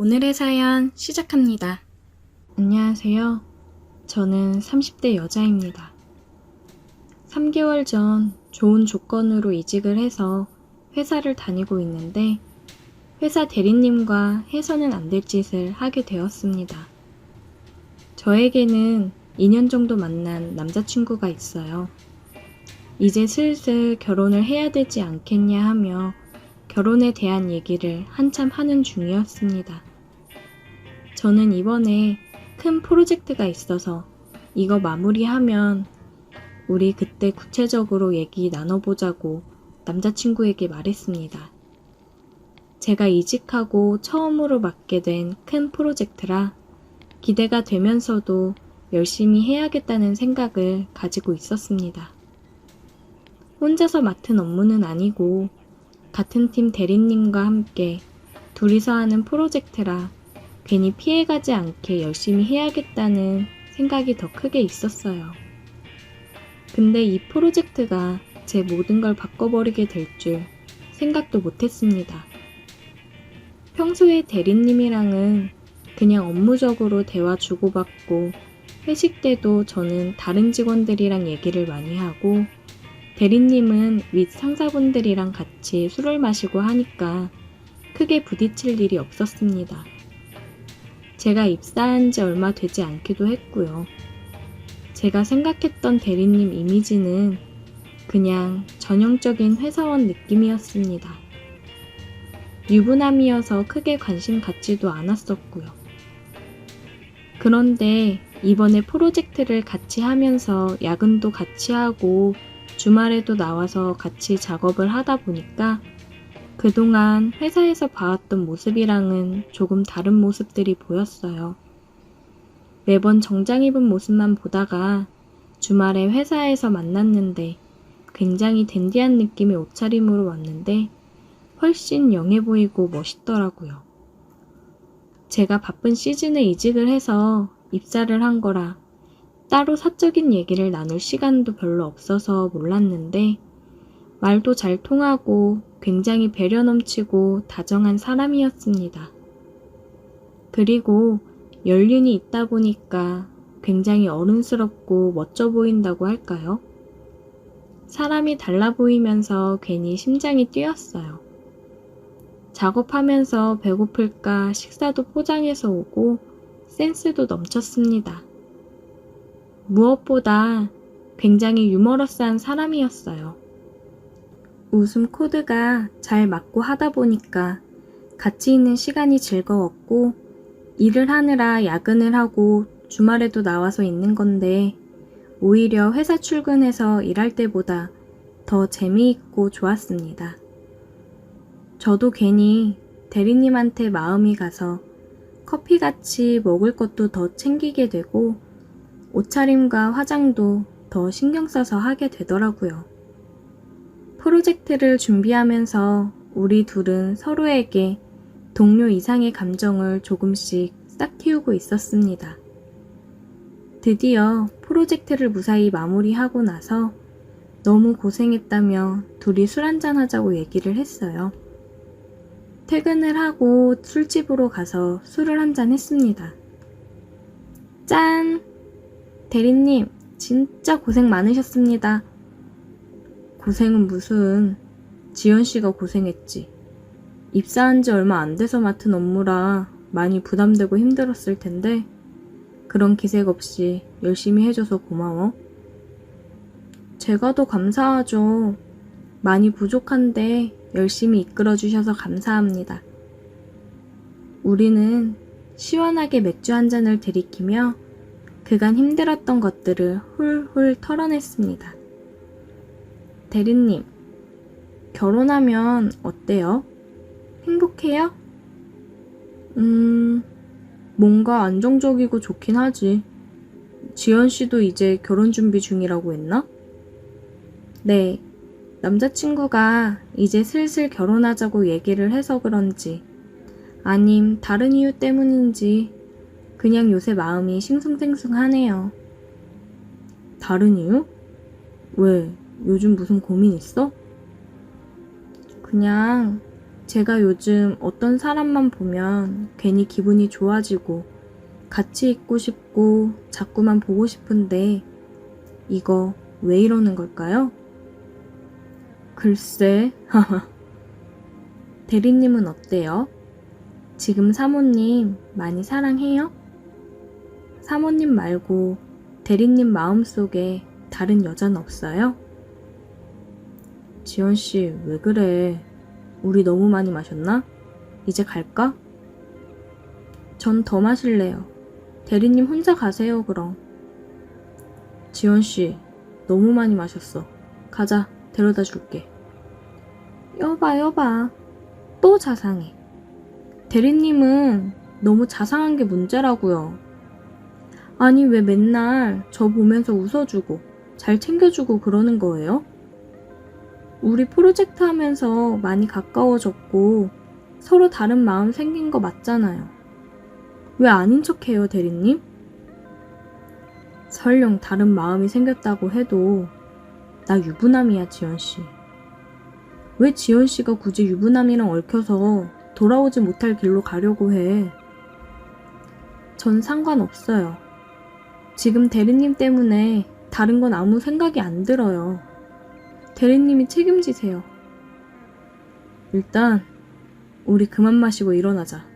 오늘의 사연 시작합니다. 안녕하세요. 저는 30대 여자입니다. 3개월 전 좋은 조건으로 이직을 해서 회사를 다니고 있는데 회사 대리님과 해서는 안 될 짓을 하게 되었습니다. 저에게는 2년 정도 만난 남자친구가 있어요. 이제 슬슬 결혼을 해야 되지 않겠냐 하며 결혼에 대한 얘기를 한참 하는 중이었습니다. 저는 이번에 큰 프로젝트가 있어서 이거 마무리하면 우리 그때 구체적으로 얘기 나눠보자고 남자친구에게 말했습니다. 제가 이직하고 처음으로 맡게 된 큰 프로젝트라 기대가 되면서도 열심히 해야겠다는 생각을 가지고 있었습니다. 혼자서 맡은 업무는 아니고 같은 팀 대리님과 함께 둘이서 하는 프로젝트라 괜히 피해가지 않게 열심히 해야겠다는 생각이 더 크게 있었어요. 근데 이 프로젝트가 제 모든 걸 바꿔버리게 될 줄 생각도 못했습니다. 평소에 대리님이랑은 그냥 업무적으로 대화 주고받고 회식 때도 저는 다른 직원들이랑 얘기를 많이 하고 대리님은 윗 상사분들이랑 같이 술을 마시고 하니까 크게 부딪힐 일이 없었습니다. 제가 입사한 지 얼마 되지 않기도 했고요. 제가 생각했던 대리님 이미지는 그냥 전형적인 회사원 느낌이었습니다. 유부남이어서 크게 관심 갖지도 않았었고요. 그런데 이번에 프로젝트를 같이 하면서 야근도 같이 하고 주말에도 나와서 같이 작업을 하다 보니까 그동안 회사에서 봐왔던 모습이랑은 조금 다른 모습들이 보였어요. 매번 정장 입은 모습만 보다가 주말에 회사에서 만났는데 굉장히 댄디한 느낌의 옷차림으로 왔는데 훨씬 영해 보이고 멋있더라고요. 제가 바쁜 시즌에 이직을 해서 입사를 한 거라 따로 사적인 얘기를 나눌 시간도 별로 없어서 몰랐는데 말도 잘 통하고 굉장히 배려 넘치고 다정한 사람이었습니다. 그리고 연륜이 있다 보니까 굉장히 어른스럽고 멋져 보인다고 할까요? 사람이 달라 보이면서 괜히 심장이 뛰었어요. 작업하면서 배고플까 식사도 포장해서 오고 센스도 넘쳤습니다. 무엇보다 굉장히 유머러스한 사람이었어요. 웃음 코드가 잘 맞고 하다 보니까 같이 있는 시간이 즐거웠고 일을 하느라 야근을 하고 주말에도 나와서 있는 건데 오히려 회사 출근해서 일할 때보다 더 재미있고 좋았습니다. 저도 괜히 대리님한테 마음이 가서 커피같이 먹을 것도 더 챙기게 되고 옷차림과 화장도 더 신경 써서 하게 되더라고요. 프로젝트를 준비하면서 우리 둘은 서로에게 동료 이상의 감정을 조금씩 싹 틔우고 있었습니다. 드디어 프로젝트를 무사히 마무리하고 나서 너무 고생했다며 둘이 술 한잔 하자고 얘기를 했어요. 퇴근을 하고 술집으로 가서 술을 한잔 했습니다. 짠! 대리님, 진짜 고생 많으셨습니다. 고생은 무슨, 지연씨가 고생했지. 입사한 지 얼마 안 돼서 맡은 업무라 많이 부담되고 힘들었을 텐데 그런 기색 없이 열심히 해줘서 고마워. 제가 더 감사하죠. 많이 부족한데 열심히 이끌어주셔서 감사합니다. 우리는 시원하게 맥주 한 잔을 들이키며 그간 힘들었던 것들을 훌훌 털어냈습니다. 대리님, 결혼하면 어때요? 행복해요? 뭔가 안정적이고 좋긴 하지. 지연씨도 이제 결혼 준비 중이라고 했나? 네, 남자친구가 이제 슬슬 결혼하자고 얘기를 해서 그런지 아님 다른 이유 때문인지 그냥 요새 마음이 싱숭생숭하네요. 다른 이유? 왜? 요즘 무슨 고민 있어? 그냥 제가 요즘 어떤 사람만 보면 괜히 기분이 좋아지고 같이 있고 싶고 자꾸만 보고 싶은데 이거 왜 이러는 걸까요? 글쎄, 대리님은 어때요? 지금 사모님 많이 사랑해요? 사모님 말고 대리님 마음속에 다른 여자는 없어요? 지연씨, 왜 그래? 우리 너무 많이 마셨나? 이제 갈까? 전 더 마실래요. 대리님 혼자 가세요, 그럼. 지연씨, 너무 많이 마셨어. 가자, 데려다 줄게. 여봐. 또 자상해. 대리님은 너무 자상한 게 문제라고요. 아니, 왜 맨날 저 보면서 웃어주고 잘 챙겨주고 그러는 거예요? 우리 프로젝트 하면서 많이 가까워졌고 서로 다른 마음 생긴 거 맞잖아요. 왜 아닌 척해요, 대리님? 설령 다른 마음이 생겼다고 해도 나 유부남이야, 지연씨. 왜 지연씨가 굳이 유부남이랑 얽혀서 돌아오지 못할 길로 가려고 해? 전 상관없어요. 지금 대리님 때문에 다른 건 아무 생각이 안 들어요. 대리님이 책임지세요. 일단 우리 그만 마시고 일어나자.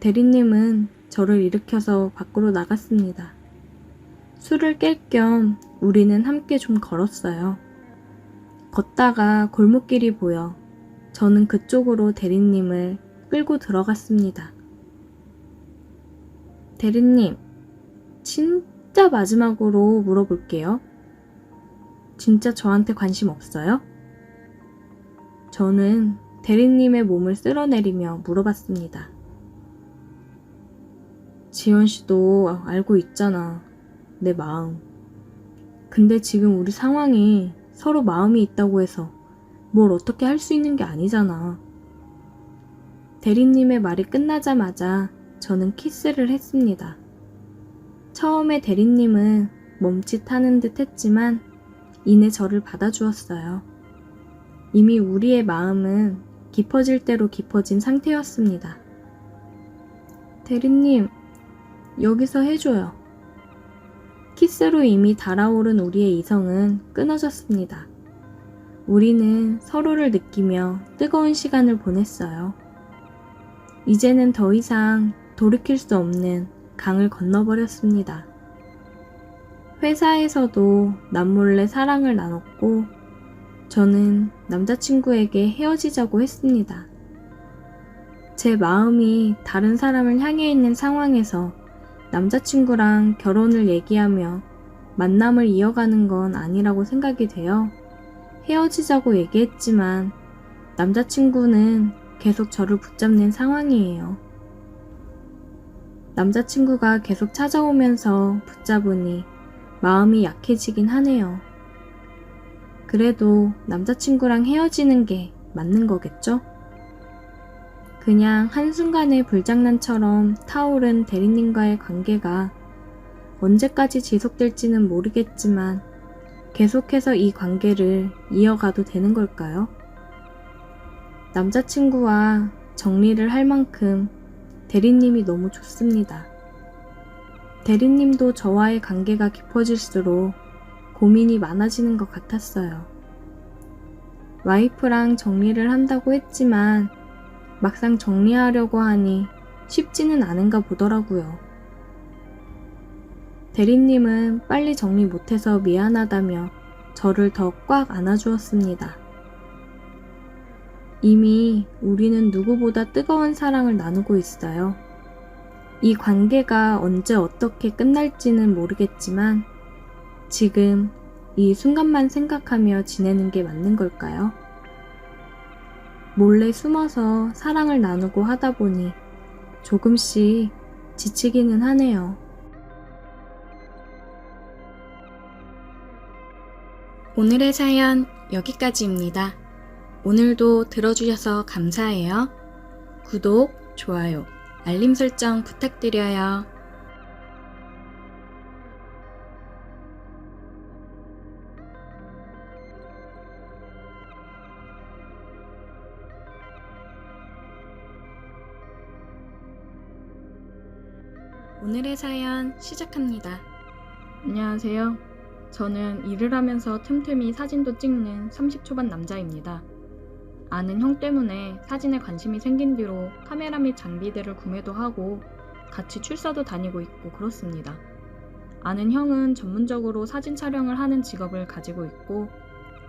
대리님은 저를 일으켜서 밖으로 나갔습니다. 술을 깰 겸 우리는 함께 좀 걸었어요. 걷다가 골목길이 보여 저는 그쪽으로 대리님을 끌고 들어갔습니다. 대리님, 진짜 마지막으로 물어볼게요. 진짜 저한테 관심 없어요? 저는 대리님의 몸을 쓸어내리며 물어봤습니다. 지연씨도 알고 있잖아, 내 마음. 근데 지금 우리 상황이 서로 마음이 있다고 해서 뭘 어떻게 할 수 있는 게 아니잖아. 대리님의 말이 끝나자마자 저는 키스를 했습니다. 처음에 대리님은 멈칫하는 듯 했지만 이내 저를 받아주었어요. 이미 우리의 마음은 깊어질 대로 깊어진 상태였습니다. 대리님, 여기서 해줘요. 키스로 이미 달아오른 우리의 이성은 끊어졌습니다. 우리는 서로를 느끼며 뜨거운 시간을 보냈어요. 이제는 더 이상 돌이킬 수 없는 강을 건너버렸습니다. 회사에서도 남몰래 사랑을 나눴고 저는 남자친구에게 헤어지자고 했습니다. 제 마음이 다른 사람을 향해 있는 상황에서 남자친구랑 결혼을 얘기하며 만남을 이어가는 건 아니라고 생각이 되어 헤어지자고 얘기했지만 남자친구는 계속 저를 붙잡는 상황이에요. 남자친구가 계속 찾아오면서 붙잡으니 마음이 약해지긴 하네요. 그래도 남자친구랑 헤어지는 게 맞는 거겠죠? 그냥 한순간의 불장난처럼 타오른 대리님과의 관계가 언제까지 지속될지는 모르겠지만 계속해서 이 관계를 이어가도 되는 걸까요? 남자친구와 정리를 할 만큼 대리님이 너무 좋습니다. 대리님도 저와의 관계가 깊어질수록 고민이 많아지는 것 같았어요. 와이프랑 정리를 한다고 했지만 막상 정리하려고 하니 쉽지는 않은가 보더라고요. 대리님은 빨리 정리 못해서 미안하다며 저를 더 꽉 안아주었습니다. 이미 우리는 누구보다 뜨거운 사랑을 나누고 있어요. 이 관계가 언제 어떻게 끝날지는 모르겠지만 지금 이 순간만 생각하며 지내는 게 맞는 걸까요? 몰래 숨어서 사랑을 나누고 하다 보니 조금씩 지치기는 하네요. 오늘의 사연 여기까지입니다. 오늘도 들어주셔서 감사해요. 구독, 좋아요, 알림 설정 부탁드려요. 오늘의 사연 시작합니다. 안녕하세요. 저는 일을 하면서 틈틈이 사진도 찍는 30초반 남자입니다. 아는 형 때문에 사진에 관심이 생긴 뒤로 카메라 및 장비들을 구매도 하고 같이 출사도 다니고 있고 그렇습니다. 아는 형은 전문적으로 사진 촬영을 하는 직업을 가지고 있고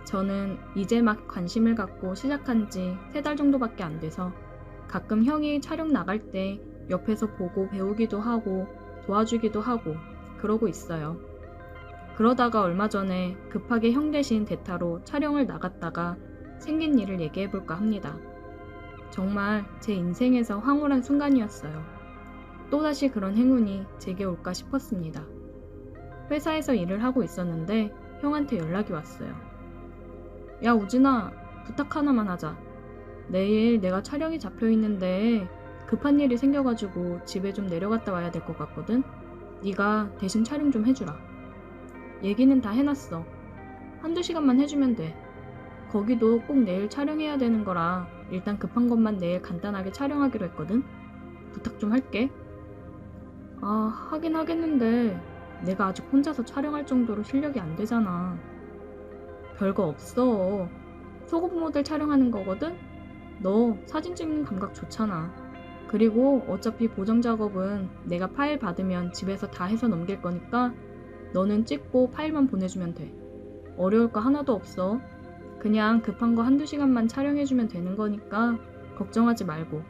저는 이제 막 관심을 갖고 시작한 지 3달 정도밖에 안 돼서 가끔 형이 촬영 나갈 때 옆에서 보고 배우기도 하고 도와주기도 하고 그러고 있어요. 그러다가 얼마 전에 급하게 형 대신 대타로 촬영을 나갔다가 생긴 일을 얘기해볼까 합니다. 정말 제 인생에서 황홀한 순간이었어요. 또다시 그런 행운이 제게 올까 싶었습니다. 회사에서 일을 하고 있었는데 형한테 연락이 왔어요. 야 우진아, 부탁 하나만 하자. 내일 내가 촬영이 잡혀 있는데 급한 일이 생겨가지고 집에 좀 내려갔다 와야 될 것 같거든? 네가 대신 촬영 좀 해주라. 얘기는 다 해놨어. 1~2시간만 해주면 돼. 거기도 꼭 내일 촬영해야 되는 거라 일단 급한 것만 내일 간단하게 촬영하기로 했거든? 부탁 좀 할게. 아, 하긴 하겠는데 내가 아직 혼자서 촬영할 정도로 실력이 안 되잖아. 별거 없어. 속옷 모델 촬영하는 거거든? 너 사진 찍는 감각 좋잖아. 그리고 어차피 보정 작업은 내가 파일 받으면 집에서 다 해서 넘길 거니까 너는 찍고 파일만 보내주면 돼. 어려울 거 하나도 없어. 그냥 급한 거 1~2시간만 촬영해주면 되는 거니까 걱정하지 말고.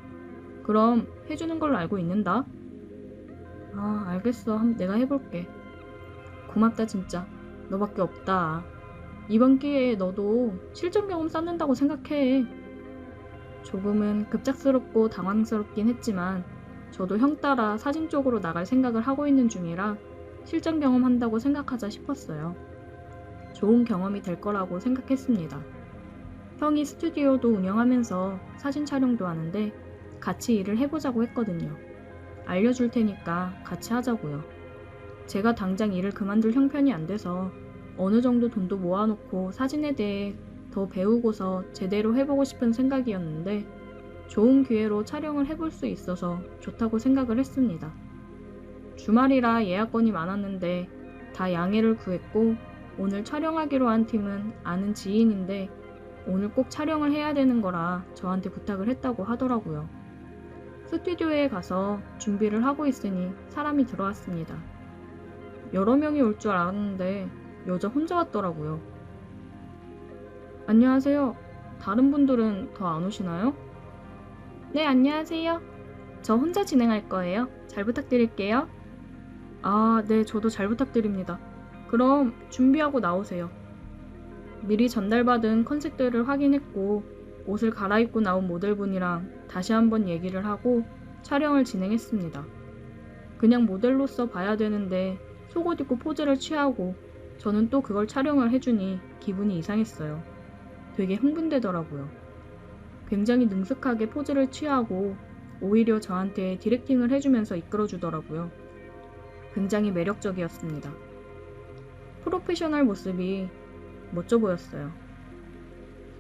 그럼 해주는 걸로 알고 있는다. 아, 알겠어. 내가 해볼게. 고맙다 진짜. 너밖에 없다. 이번 기회에 너도 실전 경험 쌓는다고 생각해. 조금은 급작스럽고 당황스럽긴 했지만 저도 형 따라 사진 쪽으로 나갈 생각을 하고 있는 중이라 실전 경험한다고 생각하자 싶었어요. 좋은 경험이 될 거라고 생각했습니다. 형이 스튜디오도 운영하면서 사진 촬영도 하는데 같이 일을 해보자고 했거든요. 알려줄 테니까 같이 하자고요. 제가 당장 일을 그만둘 형편이 안 돼서 어느 정도 돈도 모아놓고 사진에 대해 더 배우고서 제대로 해보고 싶은 생각이었는데 좋은 기회로 촬영을 해볼 수 있어서 좋다고 생각을 했습니다. 주말이라 예약건이 많았는데 다 양해를 구했고 오늘 촬영하기로 한 팀은 아는 지인인데 오늘 꼭 촬영을 해야 되는 거라 저한테 부탁을 했다고 하더라고요. 스튜디오에 가서 준비를 하고 있으니 사람이 들어왔습니다. 여러 명이 올 줄 알았는데 여자 혼자 왔더라고요. 안녕하세요. 다른 분들은 더 안 오시나요? 네, 안녕하세요. 저 혼자 진행할 거예요. 잘 부탁드릴게요. 아, 네, 저도 잘 부탁드립니다. 그럼 준비하고 나오세요. 미리 전달받은 컨셉들을 확인했고 옷을 갈아입고 나온 모델분이랑 다시 한번 얘기를 하고 촬영을 진행했습니다. 그냥 모델로서 봐야 되는데 속옷 입고 포즈를 취하고 저는 또 그걸 촬영을 해주니 기분이 이상했어요. 되게 흥분되더라고요. 굉장히 능숙하게 포즈를 취하고 오히려 저한테 디렉팅을 해주면서 이끌어주더라고요. 굉장히 매력적이었습니다. 프로페셔널 모습이 멋져 보였어요.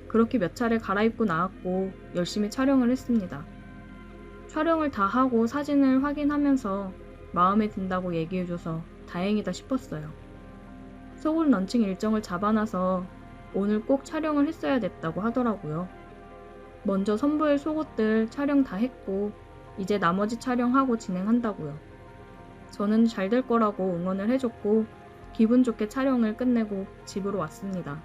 그렇게 몇 차례 갈아입고 나왔고 열심히 촬영을 했습니다. 촬영을 다 하고 사진을 확인하면서 마음에 든다고 얘기해줘서 다행이다 싶었어요. 속옷 런칭 일정을 잡아놔서 오늘 꼭 촬영을 했어야 됐다고 하더라고요. 먼저 선보일 속옷들 촬영 다 했고 이제 나머지 촬영하고 진행한다고요. 저는 잘 될 거라고 응원을 해줬고 기분 좋게 촬영을 끝내고 집으로 왔습니다.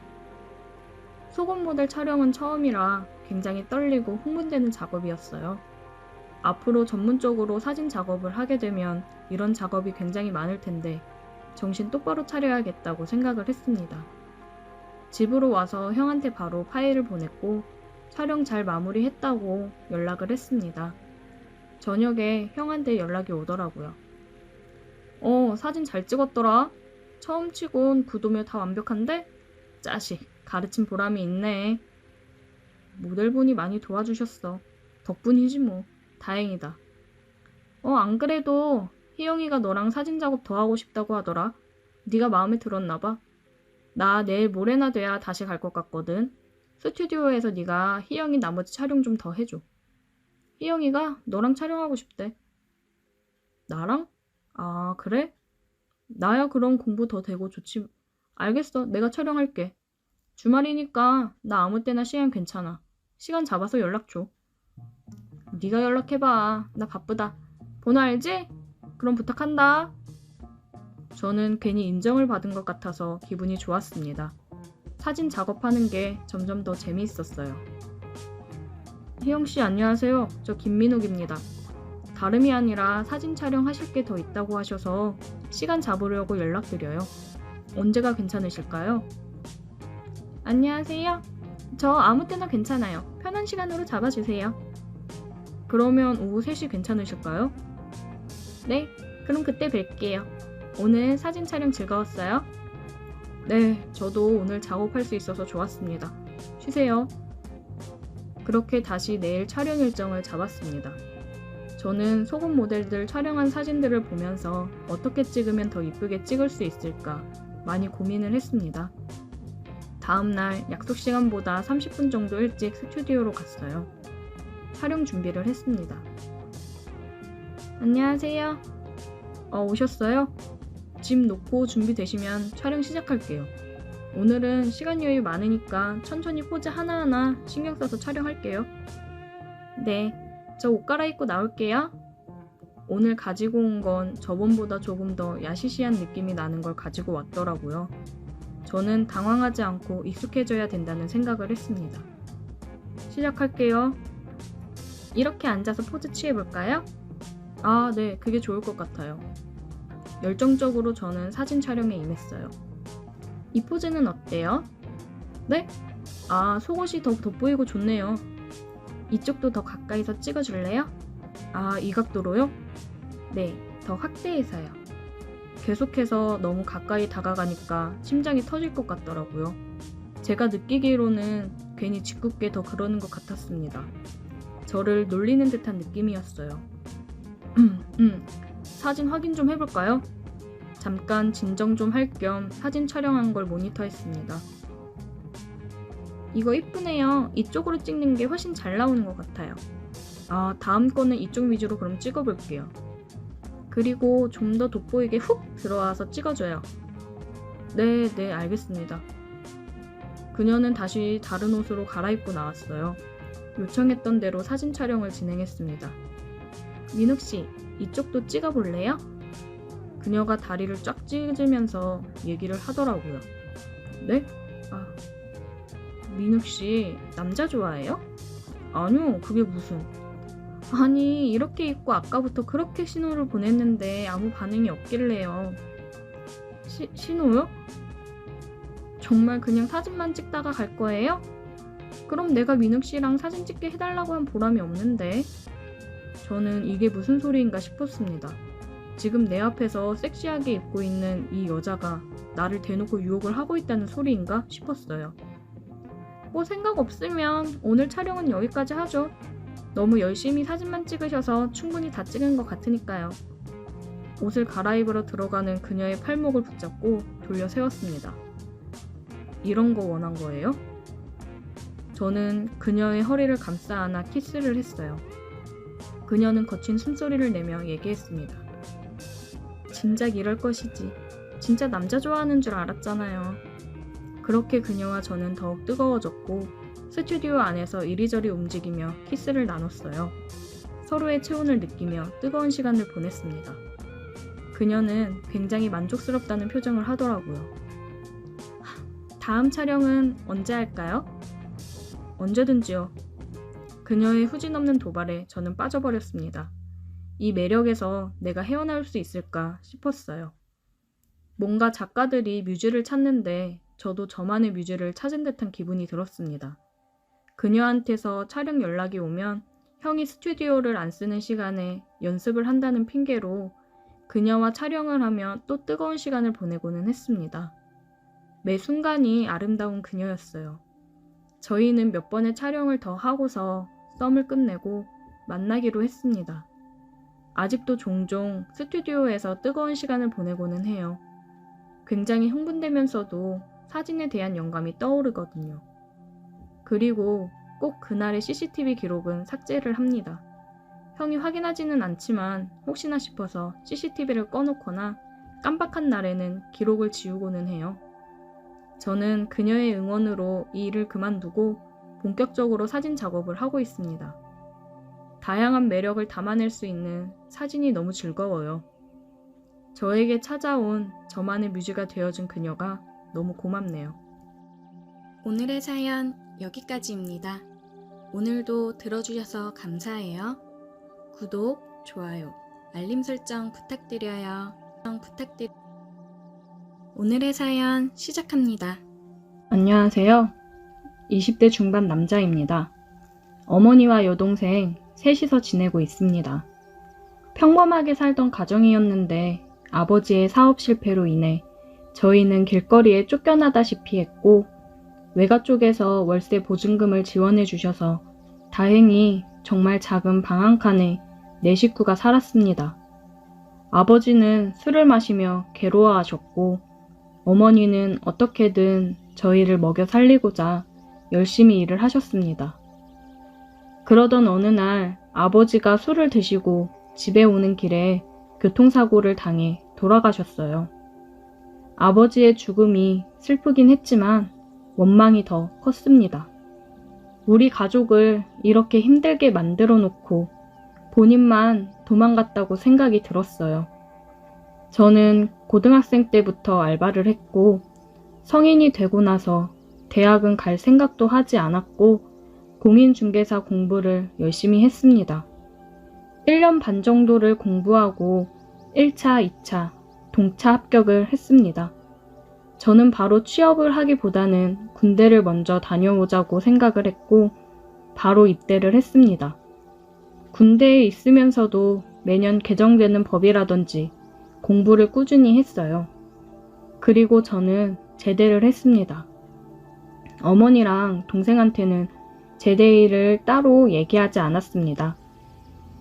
속옷 모델 촬영은 처음이라 굉장히 떨리고 흥분되는 작업이었어요. 앞으로 전문적으로 사진 작업을 하게 되면 이런 작업이 굉장히 많을 텐데 정신 똑바로 차려야겠다고 생각을 했습니다. 집으로 와서 형한테 바로 파일을 보냈고 촬영 잘 마무리했다고 연락을 했습니다. 저녁에 형한테 연락이 오더라고요. 사진 잘 찍었더라. 처음 치곤 구도며 다 완벽한데? 짜식, 가르친 보람이 있네. 모델분이 많이 도와주셨어. 덕분이지 뭐. 다행이다. 안 그래도 희영이가 너랑 사진 작업 더 하고 싶다고 하더라. 네가 마음에 들었나 봐. 나 내일 모레나 돼야 다시 갈 것 같거든. 스튜디오에서 네가 희영이 나머지 촬영 좀 더 해줘. 희영이가 너랑 촬영하고 싶대. 나랑? 아, 그래? 나야 그럼 공부 더 되고 좋지. 알겠어. 내가 촬영할게. 주말이니까 나 아무 때나 시간 괜찮아. 시간 잡아서 연락 줘. 네가 연락해봐. 나 바쁘다. 번호 알지? 그럼 부탁한다. 저는 괜히 인정을 받은 것 같아서 기분이 좋았습니다. 사진 작업하는 게 점점 더 재미있었어요. 혜영씨 안녕하세요. 저 김민욱입니다. 다름이 아니라 사진 촬영하실 게 더 있다고 하셔서 시간 잡으려고 연락드려요. 언제가 괜찮으실까요? 안녕하세요. 저 아무 때나 괜찮아요. 편한 시간으로 잡아주세요. 그러면 오후 3시 괜찮으실까요? 네, 그럼 그때 뵐게요. 오늘 사진 촬영 즐거웠어요? 네, 저도 오늘 작업할 수 있어서 좋았습니다. 쉬세요. 그렇게 다시 내일 촬영 일정을 잡았습니다. 저는 속옷 모델들 촬영한 사진들을 보면서 어떻게 찍으면 더 이쁘게 찍을 수 있을까 많이 고민을 했습니다. 다음날 약속 시간보다 30분 정도 일찍 스튜디오로 갔어요. 촬영 준비를 했습니다. 안녕하세요. 오셨어요? 짐 놓고 준비되시면 촬영 시작할게요. 오늘은 시간 여유 많으니까 천천히 포즈 하나하나 신경 써서 촬영할게요. 네, 저 옷 갈아입고 나올게요. 오늘 가지고 온 건 저번보다 조금 더 야시시한 느낌이 나는 걸 가지고 왔더라고요. 저는 당황하지 않고 익숙해져야 된다는 생각을 했습니다. 시작할게요. 이렇게 앉아서 포즈 취해볼까요? 아, 네, 그게 좋을 것 같아요. 열정적으로 저는 사진 촬영에 임했어요. 이 포즈는 어때요? 네? 아, 속옷이 더 돋보이고 좋네요. 이쪽도 더 가까이서 찍어줄래요? 아, 이 각도로요? 네, 더 확대해서요. 계속해서 너무 가까이 다가가니까 심장이 터질 것 같더라고요. 제가 느끼기로는 괜히 짓궂게 더 그러는 것 같았습니다. 저를 놀리는 듯한 느낌이었어요. 사진 확인 좀 해볼까요? 잠깐 진정 좀 할 겸 사진 촬영한 걸 모니터했습니다. 이거 이쁘네요. 이쪽으로 찍는 게 훨씬 잘 나오는 것 같아요. 아, 다음 거는 이쪽 위주로 그럼 찍어볼게요. 그리고 좀 더 돋보이게 훅 들어와서 찍어줘요. 네, 알겠습니다. 그녀는 다시 다른 옷으로 갈아입고 나왔어요. 요청했던 대로 사진 촬영을 진행했습니다. 민욱씨, 이쪽도 찍어볼래요? 그녀가 다리를 쫙 찢으면서 얘기를 하더라고요. 네? 아, 민욱씨, 남자 좋아해요? 아니요, 그게 무슨. 아니, 이렇게 입고 아까부터 그렇게 신호를 보냈는데 아무 반응이 없길래요. 신호요? 정말 그냥 사진만 찍다가 갈 거예요? 그럼 내가 민욱씨랑 사진 찍게 해달라고 한 보람이 없는데. 저는 이게 무슨 소리인가 싶었습니다. 지금 내 앞에서 섹시하게 입고 있는 이 여자가 나를 대놓고 유혹을 하고 있다는 소리인가 싶었어요. 뭐 생각 없으면 오늘 촬영은 여기까지 하죠. 너무 열심히 사진만 찍으셔서 충분히 다 찍은 것 같으니까요. 옷을 갈아입으러 들어가는 그녀의 팔목을 붙잡고 돌려 세웠습니다. 이런 거 원한 거예요? 저는 그녀의 허리를 감싸 안아 키스를 했어요. 그녀는 거친 숨소리를 내며 얘기했습니다. 진작 이럴 것이지. 진짜 남자 좋아하는 줄 알았잖아요. 그렇게 그녀와 저는 더욱 뜨거워졌고 스튜디오 안에서 이리저리 움직이며 키스를 나눴어요. 서로의 체온을 느끼며 뜨거운 시간을 보냈습니다. 그녀는 굉장히 만족스럽다는 표정을 하더라고요. 다음 촬영은 언제 할까요? 언제든지요. 그녀의 후진없는 도발에 저는 빠져버렸습니다. 이 매력에서 내가 헤어나올 수 있을까 싶었어요. 뭔가 작가들이 뮤즈를 찾는데 저도 저만의 뮤즈를 찾은 듯한 기분이 들었습니다. 그녀한테서 촬영 연락이 오면 형이 스튜디오를 안 쓰는 시간에 연습을 한다는 핑계로 그녀와 촬영을 하며 또 뜨거운 시간을 보내고는 했습니다. 매 순간이 아름다운 그녀였어요. 저희는 몇 번의 촬영을 더 하고서 썸을 끝내고 만나기로 했습니다. 아직도 종종 스튜디오에서 뜨거운 시간을 보내고는 해요. 굉장히 흥분되면서도 사진에 대한 영감이 떠오르거든요. 그리고 꼭 그날의 CCTV 기록은 삭제를 합니다. 형이 확인하지는 않지만 혹시나 싶어서 CCTV를 꺼놓거나 깜빡한 날에는 기록을 지우고는 해요. 저는 그녀의 응원으로 이 일을 그만두고 본격적으로 사진 작업을 하고 있습니다. 다양한 매력을 담아낼 수 있는 사진이 너무 즐거워요. 저에게 찾아온 저만의 뮤즈가 되어준 그녀가 너무 고맙네요. 오늘의 사연 여기까지입니다. 오늘도 들어주셔서 감사해요. 구독, 좋아요, 알림 설정 부탁드려요. 오늘의 사연 시작합니다. 안녕하세요. 20대 중반 남자입니다. 어머니와 여동생 셋이서 지내고 있습니다. 평범하게 살던 가정이었는데 아버지의 사업 실패로 인해 저희는 길거리에 쫓겨나다시피 했고 외가 쪽에서 월세 보증금을 지원해 주셔서 다행히 정말 작은 방 한 칸에 네 식구가 살았습니다. 아버지는 술을 마시며 괴로워하셨고 어머니는 어떻게든 저희를 먹여 살리고자 열심히 일을 하셨습니다. 그러던 어느 날 아버지가 술을 드시고 집에 오는 길에 교통사고를 당해 돌아가셨어요. 아버지의 죽음이 슬프긴 했지만 원망이 더 컸습니다. 우리 가족을 이렇게 힘들게 만들어 놓고 본인만 도망갔다고 생각이 들었어요. 저는 고등학생 때부터 알바를 했고 성인이 되고 나서 대학은 갈 생각도 하지 않았고 공인중개사 공부를 열심히 했습니다. 1년 반 정도를 공부하고 1차, 2차, 동차 합격을 했습니다. 저는 바로 취업을 하기보다는 군대를 먼저 다녀오자고 생각을 했고 바로 입대를 했습니다. 군대에 있으면서도 매년 개정되는 법이라든지 공부를 꾸준히 했어요. 그리고 저는 제대를 했습니다. 어머니랑 동생한테는 제대 일을 따로 얘기하지 않았습니다.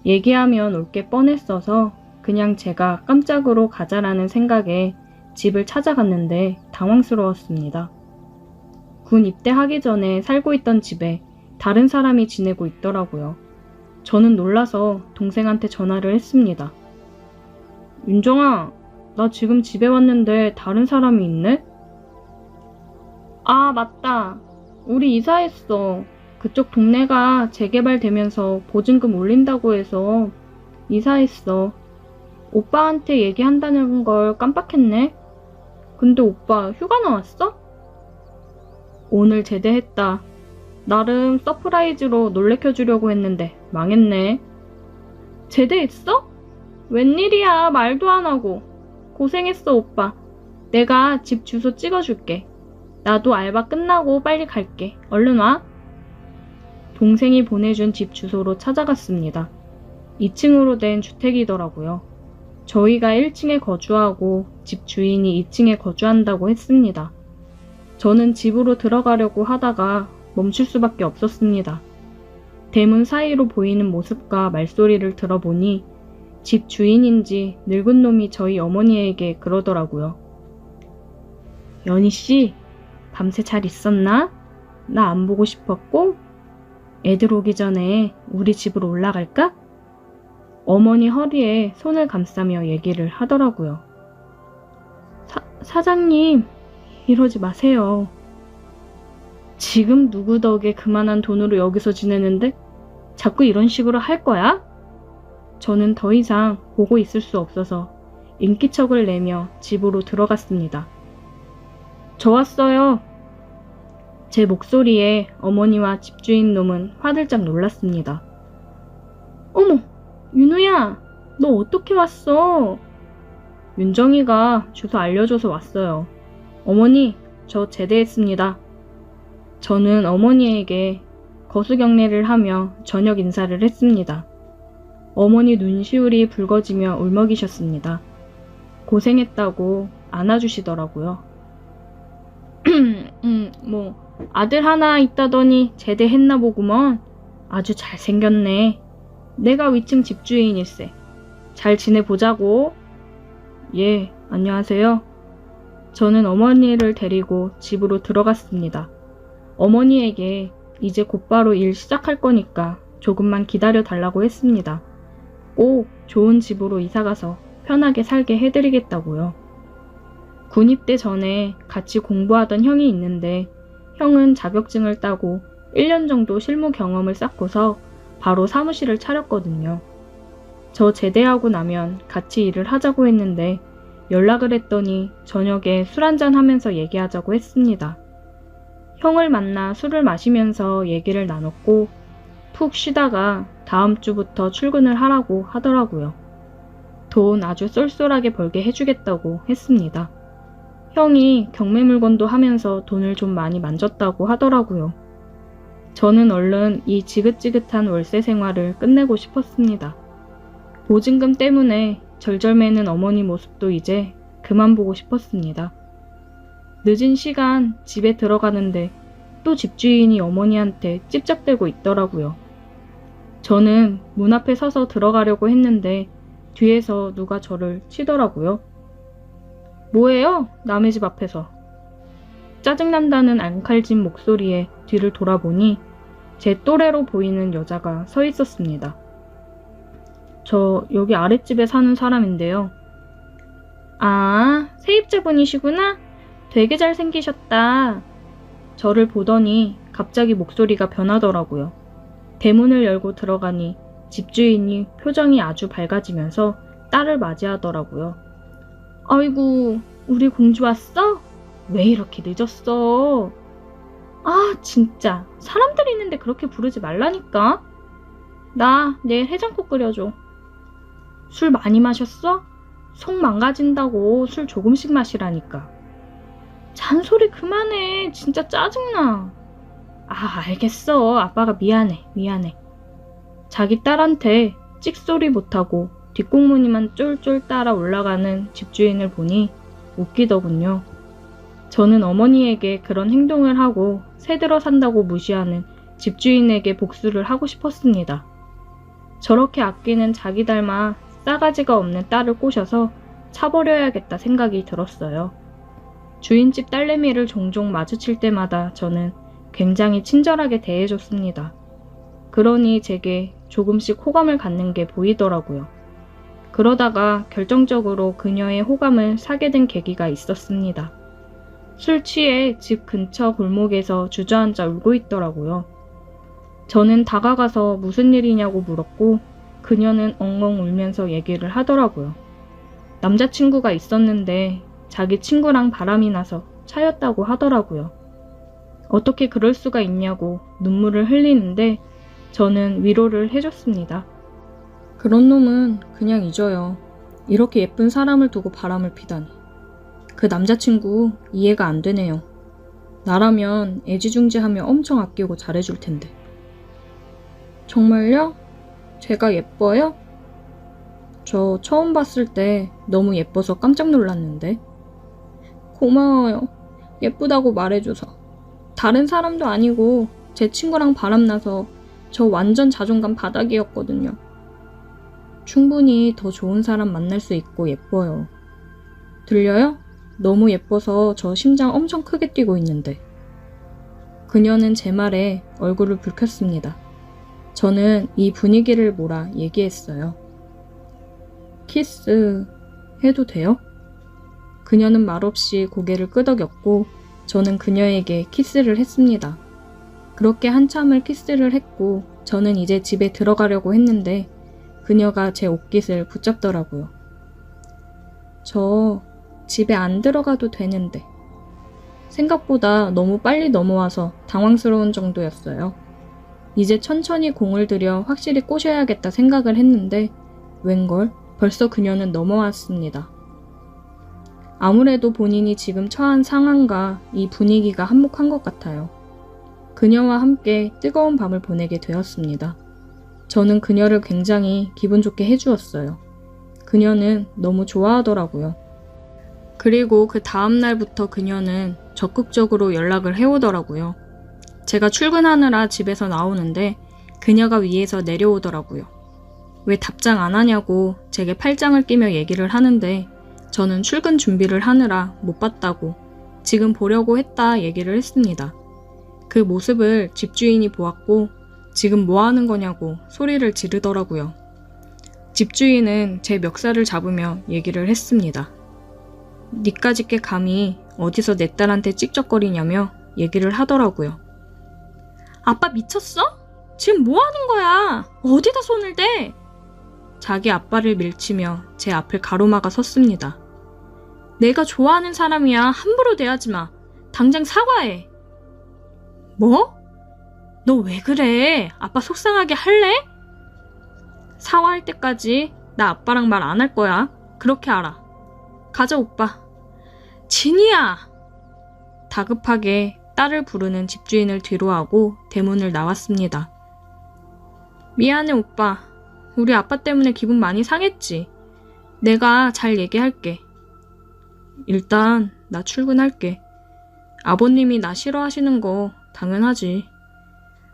얘기하면 올 게 뻔했어서 그냥 제가 깜짝으로 가자라는 생각에 집을 찾아갔는데 당황스러웠습니다. 군 입대하기 전에 살고 있던 집에 다른 사람이 지내고 있더라고요. 저는 놀라서 동생한테 전화를 했습니다. 윤정아, 나 지금 집에 왔는데 다른 사람이 있네? 아, 맞다. 우리 이사했어. 그쪽 동네가 재개발되면서 보증금 올린다고 해서 이사했어. 오빠한테 얘기한다는 걸 깜빡했네. 근데 오빠 휴가 나왔어? 오늘 제대했다. 나름 서프라이즈로 놀래켜주려고 했는데 망했네. 제대했어? 웬일이야, 말도 안 하고. 고생했어, 오빠. 내가 집 주소 찍어줄게. 나도 알바 끝나고 빨리 갈게. 얼른 와. 동생이 보내준 집 주소로 찾아갔습니다. 2층으로 된 주택이더라고요. 저희가 1층에 거주하고 집 주인이 2층에 거주한다고 했습니다. 저는 집으로 들어가려고 하다가 멈출 수밖에 없었습니다. 대문 사이로 보이는 모습과 말소리를 들어보니 집 주인인지 늙은 놈이 저희 어머니에게 그러더라고요. 연희씨, 밤새 잘 있었나? 나 안 보고 싶었고? 애들 오기 전에 우리 집으로 올라갈까? 어머니 허리에 손을 감싸며 얘기를 하더라고요. 사장님, 이러지 마세요. 지금 누구 덕에 그만한 돈으로 여기서 지내는데 자꾸 이런 식으로 할 거야? 저는 더 이상 보고 있을 수 없어서 인기척을 내며 집으로 들어갔습니다. 저 왔어요. 제 목소리에 어머니와 집주인 놈은 화들짝 놀랐습니다. 어머, 윤우야, 너 어떻게 왔어? 윤정이가 주소 알려줘서 왔어요. 어머니, 저 제대했습니다. 저는 어머니에게 거수경례를 하며 저녁 인사를 했습니다. 어머니 눈시울이 붉어지며 울먹이셨습니다. 고생했다고 안아주시더라고요. 아들 하나 있다더니 제대했나 보구먼. 아주 잘생겼네. 내가 위층 집주인일세. 잘 지내보자고. 예, 안녕하세요. 저는 어머니를 데리고 집으로 들어갔습니다. 어머니에게 이제 곧바로 일 시작할 거니까 조금만 기다려 달라고 했습니다. 꼭 좋은 집으로 이사가서 편하게 살게 해드리겠다고요. 군입대 전에 같이 공부하던 형이 있는데 형은 자격증을 따고 1년 정도 실무 경험을 쌓고서 바로 사무실을 차렸거든요. 저 제대하고 나면 같이 일을 하자고 했는데 연락을 했더니 저녁에 술 한잔 하면서 얘기하자고 했습니다. 형을 만나 술을 마시면서 얘기를 나눴고 푹 쉬다가 다음 주부터 출근을 하라고 하더라고요. 돈 아주 쏠쏠하게 벌게 해주겠다고 했습니다. 형이 경매 물건도 하면서 돈을 좀 많이 만졌다고 하더라고요. 저는 얼른 이 지긋지긋한 월세 생활을 끝내고 싶었습니다. 보증금 때문에 절절매는 어머니 모습도 이제 그만 보고 싶었습니다. 늦은 시간 집에 들어가는데 또 집주인이 어머니한테 찝쩍대고 있더라고요. 저는 문 앞에 서서 들어가려고 했는데 뒤에서 누가 저를 치더라고요. 뭐예요? 남의 집 앞에서. 짜증난다는 앙칼진 목소리에 뒤를 돌아보니 제 또래로 보이는 여자가 서 있었습니다. 저 여기 아랫집에 사는 사람인데요. 아, 세입자분이시구나? 되게 잘생기셨다. 저를 보더니 갑자기 목소리가 변하더라고요. 대문을 열고 들어가니 집주인이 표정이 아주 밝아지면서 딸을 맞이하더라고요. 아이고, 우리 공주 왔어? 왜 이렇게 늦었어? 아, 진짜. 사람들 있는데 그렇게 부르지 말라니까. 나 내일 해장국 끓여줘. 술 많이 마셨어? 속 망가진다고 술 조금씩 마시라니까. 잔소리 그만해. 진짜 짜증나. 아, 알겠어. 아빠가 미안해. 자기 딸한테 찍소리 못하고 뒷공무니만 쫄쫄 따라 올라가는 집주인을 보니 웃기더군요. 저는 어머니에게 그런 행동을 하고 새들어 산다고 무시하는 집주인에게 복수를 하고 싶었습니다. 저렇게 아끼는 자기 닮아 싸가지가 없는 딸을 꼬셔서 차버려야겠다 생각이 들었어요. 주인집 딸내미를 종종 마주칠 때마다 저는 굉장히 친절하게 대해줬습니다. 그러니 제게 조금씩 호감을 갖는 게 보이더라고요. 그러다가 결정적으로 그녀의 호감을 사게 된 계기가 있었습니다. 술 취해 집 근처 골목에서 주저앉아 울고 있더라고요. 저는 다가가서 무슨 일이냐고 물었고 그녀는 엉엉 울면서 얘기를 하더라고요. 남자친구가 있었는데 자기 친구랑 바람이 나서 차였다고 하더라고요. 어떻게 그럴 수가 있냐고 눈물을 흘리는데 저는 위로를 해줬습니다. 그런 놈은 그냥 잊어요. 이렇게 예쁜 사람을 두고 바람을 피다니. 그 남자친구 이해가 안 되네요. 나라면 애지중지하며 엄청 아끼고 잘해줄 텐데. 정말요? 제가 예뻐요? 저 처음 봤을 때 너무 예뻐서 깜짝 놀랐는데. 고마워요. 예쁘다고 말해줘서. 다른 사람도 아니고 제 친구랑 바람나서 저 완전 자존감 바닥이었거든요. 충분히 더 좋은 사람 만날 수 있고 예뻐요. 들려요? 너무 예뻐서 저 심장 엄청 크게 뛰고 있는데. 그녀는 제 말에 얼굴을 붉혔습니다. 저는 이 분위기를 몰아 얘기했어요. 키스 해도 돼요? 그녀는 말없이 고개를 끄덕였고 저는 그녀에게 키스를 했습니다. 그렇게 한참을 키스를 했고 저는 이제 집에 들어가려고 했는데 그녀가 제 옷깃을 붙잡더라고요. 저 집에 안 들어가도 되는데. 생각보다 너무 빨리 넘어와서 당황스러운 정도였어요. 이제 천천히 공을 들여 확실히 꼬셔야겠다 생각을 했는데 웬걸 벌써 그녀는 넘어왔습니다. 아무래도 본인이 지금 처한 상황과 이 분위기가 한몫한 것 같아요. 그녀와 함께 뜨거운 밤을 보내게 되었습니다. 저는 그녀를 굉장히 기분 좋게 해주었어요. 그녀는 너무 좋아하더라고요. 그리고 그 다음 날부터 그녀는 적극적으로 연락을 해오더라고요. 제가 출근하느라 집에서 나오는데 그녀가 위에서 내려오더라고요. 왜 답장 안 하냐고 제게 팔짱을 끼며 얘기를 하는데 저는 출근 준비를 하느라 못 봤다고 지금 보려고 했다 얘기를 했습니다. 그 모습을 집주인이 보았고 지금 뭐 하는 거냐고 소리를 지르더라고요. 집주인은 제 멱살을 잡으며 얘기를 했습니다. 니까짓 게 감히 어디서 내 딸한테 찍적거리냐며 얘기를 하더라고요. 아빠 미쳤어? 지금 뭐 하는 거야? 어디다 손을 대? 자기 아빠를 밀치며 제 앞을 가로막아 섰습니다. 내가 좋아하는 사람이야. 함부로 대하지 마. 당장 사과해. 뭐? 너 왜 그래? 아빠 속상하게 할래? 사과할 때까지 나 아빠랑 말 안 할 거야. 그렇게 알아. 가자, 오빠. 진이야! 다급하게 딸을 부르는 집주인을 뒤로하고 대문을 나왔습니다. 미안해, 오빠. 우리 아빠 때문에 기분 많이 상했지. 내가 잘 얘기할게. 일단 나 출근할게. 아버님이 나 싫어하시는 거 당연하지.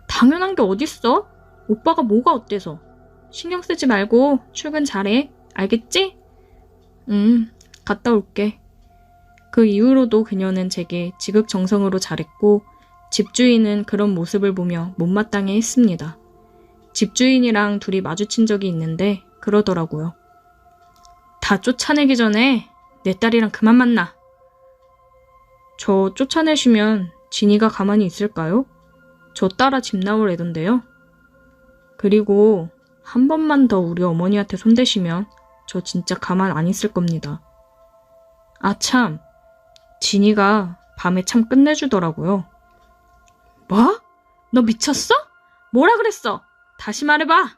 당연한 게 어딨어? 오빠가 뭐가 어때서? 신경 쓰지 말고 출근 잘해. 알겠지? 갔다 올게. 그 이후로도 그녀는 제게 지극정성으로 잘했고 집주인은 그런 모습을 보며 못마땅해 했습니다. 집주인이랑 둘이 마주친 적이 있는데 그러더라고요. 다 쫓아내기 전에 내 딸이랑 그만 만나. 저 쫓아내시면 진이가 가만히 있을까요? 저 따라 집 나올 애던데요. 그리고 한 번만 더 우리 어머니한테 손대시면 저 진짜 가만 안 있을 겁니다. 아 참, 진이가 밤에 참 끝내주더라고요. 뭐? 너 미쳤어? 뭐라 그랬어? 다시 말해봐.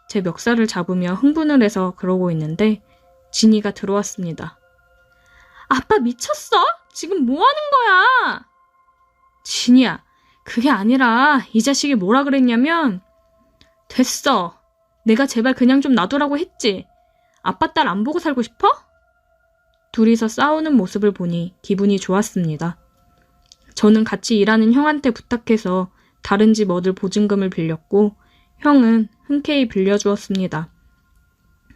제 멱살을 잡으며 흥분을 해서 그러고 있는데 진이가 들어왔습니다. 아빠 미쳤어? 지금 뭐 하는 거야? 진이야, 그게 아니라 이 자식이 뭐라 그랬냐면 됐어. 내가 제발 그냥 좀 놔두라고 했지. 아빠 딸 안 보고 살고 싶어? 둘이서 싸우는 모습을 보니 기분이 좋았습니다. 저는 같이 일하는 형한테 부탁해서 다른 집 얻을 보증금을 빌렸고 형은 흔쾌히 빌려주었습니다.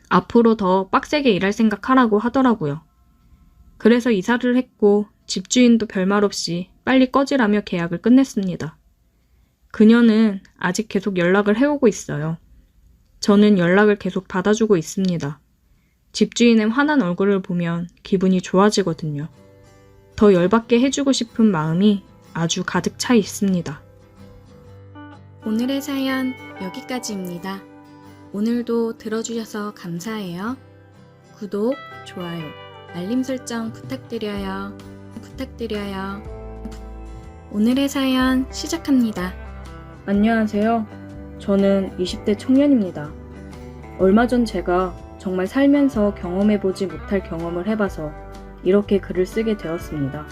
앞으로 더 빡세게 일할 생각하라고 하더라고요. 그래서 이사를 했고 집주인도 별말 없이 빨리 꺼지라며 계약을 끝냈습니다. 그녀는 아직 계속 연락을 해오고 있어요. 저는 연락을 계속 받아주고 있습니다. 집주인의 화난 얼굴을 보면 기분이 좋아지거든요. 더 열받게 해주고 싶은 마음이 아주 가득 차 있습니다. 오늘의 사연 여기까지입니다. 오늘도 들어주셔서 감사해요. 구독, 좋아요, 알림 설정 부탁드려요. 오늘의 사연 시작합니다. 안녕하세요. 저는 20대 청년입니다. 얼마 전 제가 정말 살면서 경험해보지 못할 경험을 해봐서 이렇게 글을 쓰게 되었습니다.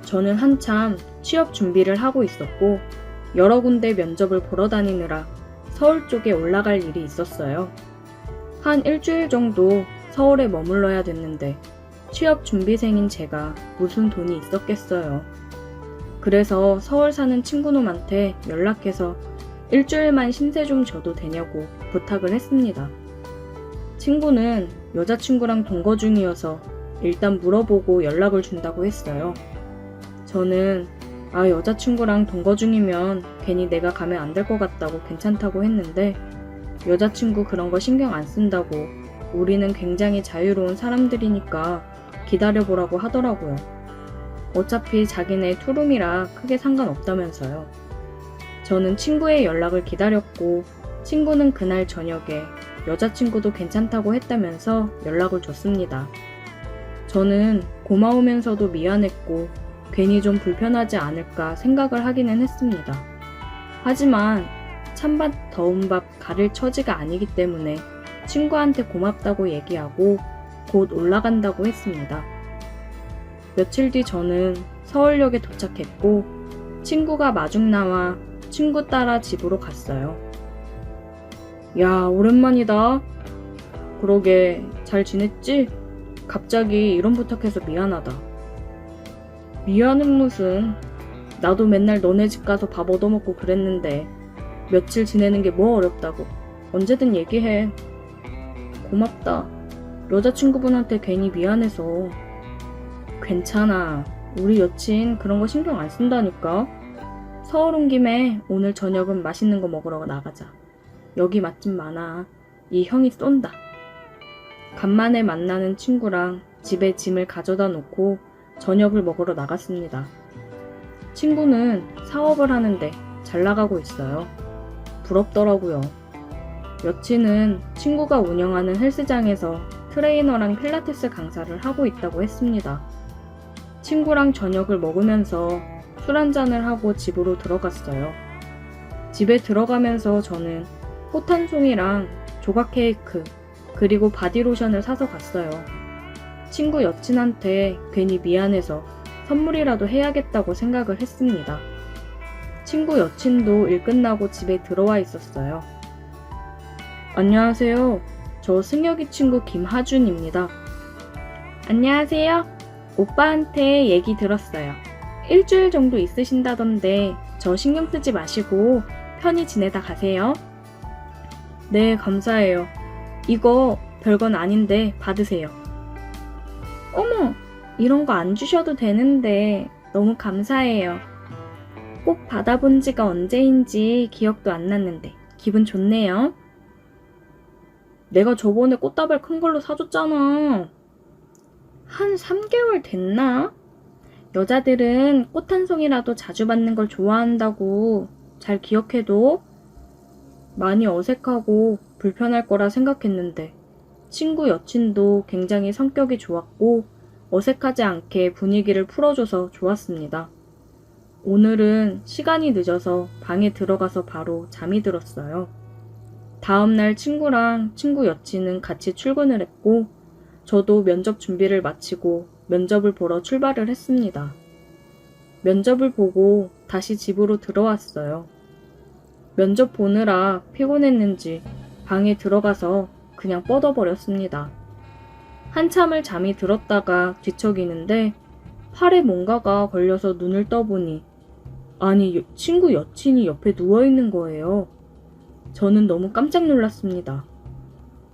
저는 한참 취업 준비를 하고 있었고 여러 군데 면접을 보러 다니느라 서울 쪽에 올라갈 일이 있었어요. 한 일주일 정도 서울에 머물러야 됐는데 취업 준비생인 제가 무슨 돈이 있었겠어요. 그래서 서울 사는 친구놈한테 연락해서 일주일만 신세 좀 져도 되냐고 부탁을 했습니다. 친구는 여자친구랑 동거 중이어서 일단 물어보고 연락을 준다고 했어요. 저는 여자친구랑 동거 중이면 괜히 내가 가면 안 될 것 같다고 괜찮다고 했는데 여자친구 그런 거 신경 안 쓴다고 우리는 굉장히 자유로운 사람들이니까 기다려보라고 하더라고요. 어차피 자기네 투룸이라 크게 상관없다면서요. 저는 친구의 연락을 기다렸고 친구는 그날 저녁에 여자친구도 괜찮다고 했다면서 연락을 줬습니다. 저는 고마우면서도 미안했고 괜히 좀 불편하지 않을까 생각을 하기는 했습니다. 하지만 찬밥 더운 밥 가릴 처지가 아니기 때문에 친구한테 고맙다고 얘기하고 곧 올라간다고 했습니다. 며칠 뒤 저는 서울역에 도착했고 친구가 마중 나와 친구 따라 집으로 갔어요. 야, 오랜만이다. 그러게, 잘 지냈지? 갑자기 이런 부탁해서 미안하다. 미안은 무슨. 나도 맨날 너네 집 가서 밥 얻어먹고 그랬는데 며칠 지내는 게 뭐 어렵다고. 언제든 얘기해. 고맙다. 여자친구분한테 괜히 미안해서. 괜찮아. 우리 여친 그런 거 신경 안 쓴다니까. 서울 온 김에 오늘 저녁은 맛있는 거 먹으러 나가자. 여기 맛집 많아. 이 형이 쏜다. 간만에 만나는 친구랑 집에 짐을 가져다 놓고 저녁을 먹으러 나갔습니다. 친구는 사업을 하는데 잘 나가고 있어요. 부럽더라고요. 여친은 친구가 운영하는 헬스장에서 트레이너랑 필라테스 강사를 하고 있다고 했습니다. 친구랑 저녁을 먹으면서 술 한잔을 하고 집으로 들어갔어요. 집에 들어가면서 저는 꽃 한 송이랑 조각 케이크 그리고 바디로션을 사서 갔어요. 친구 여친한테 괜히 미안해서 선물이라도 해야겠다고 생각을 했습니다. 친구 여친도 일 끝나고 집에 들어와 있었어요. 안녕하세요. 저 승혁이 친구 김하준입니다. 안녕하세요. 오빠한테 얘기 들었어요. 일주일 정도 있으신다던데 저 신경 쓰지 마시고 편히 지내다 가세요. 네, 감사해요. 이거 별건 아닌데 받으세요. 어머, 이런 거 안 주셔도 되는데 너무 감사해요. 꼭 받아본 지가 언제인지 기억도 안 났는데 기분 좋네요. 내가 저번에 꽃다발 큰 걸로 사줬잖아. 한 3개월 됐나? 여자들은 꽃 한 송이라도 자주 받는 걸 좋아한다고. 잘 기억해둬. 많이 어색하고 불편할 거라 생각했는데 친구 여친도 굉장히 성격이 좋았고 어색하지 않게 분위기를 풀어줘서 좋았습니다. 오늘은 시간이 늦어서 방에 들어가서 바로 잠이 들었어요. 다음날 친구랑 친구 여친은 같이 출근을 했고 저도 면접 준비를 마치고 면접을 보러 출발을 했습니다. 면접을 보고 다시 집으로 들어왔어요. 면접 보느라 피곤했는지 방에 들어가서 그냥 뻗어버렸습니다. 한참을 잠이 들었다가 뒤척이는데 팔에 뭔가가 걸려서 눈을 떠보니 아니 친구 여친이 옆에 누워있는 거예요. 저는 너무 깜짝 놀랐습니다.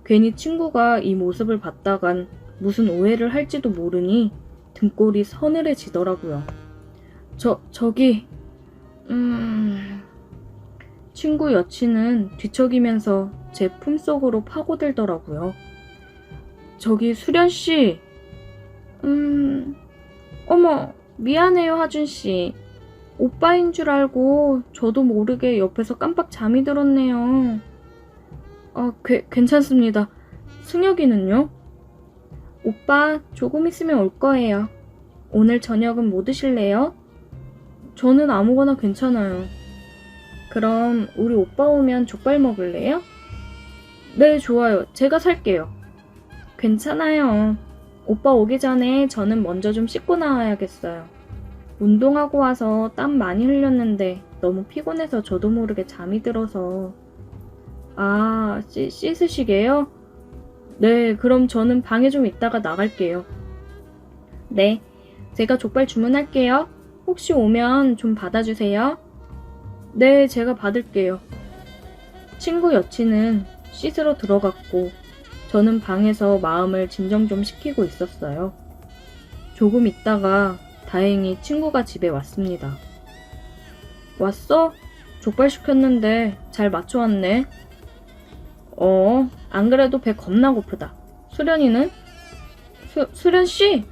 괜히 친구가 이 모습을 봤다간 무슨 오해를 할지도 모르니 등골이 서늘해지더라고요. 저기 친구 여친은 뒤척이면서 제 품속으로 파고들더라고요. 저기 수련씨. 어머, 미안해요 하준씨. 오빠인 줄 알고 저도 모르게 옆에서 깜빡 잠이 들었네요. 괜찮습니다. 승혁이는요? 오빠 조금 있으면 올 거예요. 오늘 저녁은 뭐 드실래요? 저는 아무거나 괜찮아요. 그럼 우리 오빠 오면 족발 먹을래요? 네, 좋아요. 제가 살게요. 괜찮아요. 오빠 오기 전에 저는 먼저 좀 씻고 나와야겠어요. 운동하고 와서 땀 많이 흘렸는데 너무 피곤해서 저도 모르게 잠이 들어서. 씻으시게요? 네, 그럼 저는 방에 좀 있다가 나갈게요. 네, 제가 족발 주문할게요. 혹시 오면 좀 받아주세요. 네, 제가 받을게요. 친구 여친은 씻으러 들어갔고 저는 방에서 마음을 진정 좀 시키고 있었어요. 조금 있다가 다행히 친구가 집에 왔습니다. 왔어? 족발 시켰는데 잘 맞춰왔네. 안 그래도 배 겁나 고프다. 수련이는? 수련씨?